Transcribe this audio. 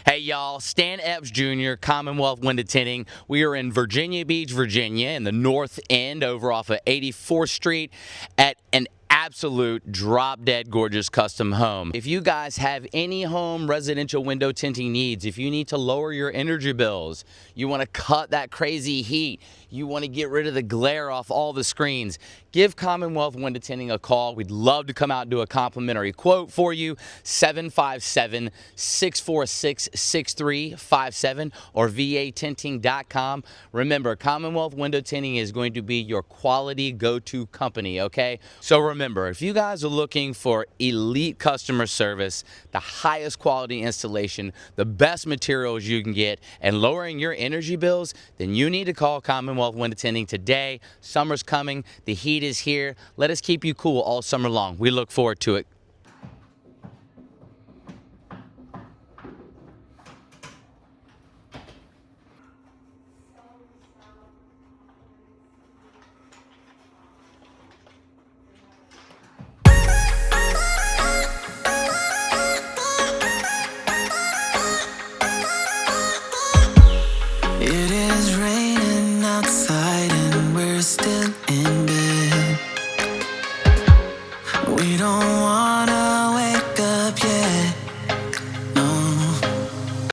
Hey y'all, Stan Epps Jr., Commonwealth Window Tinting. We are in Virginia Beach, Virginia, in the north end over off of 84th Street at an absolute drop-dead gorgeous custom home. If you guys have any home residential window tinting needs, if you need to lower your energy bills, you want to cut that crazy heat, you want to get rid of the glare off all the screens, give Commonwealth Window Tinting a call. We'd love to come out and do a complimentary quote for you. 757-646-6357 or vatinting.com. Remember, Commonwealth Window Tinting is going to be your quality go-to company, okay? So remember, if you guys are looking for elite customer service, the highest quality installation, the best materials you can get, and lowering your energy bills, then you need to call Commonwealth Window Tinting today. Summer's coming. The heat is here. Let us keep you cool all summer long. We look forward to it. It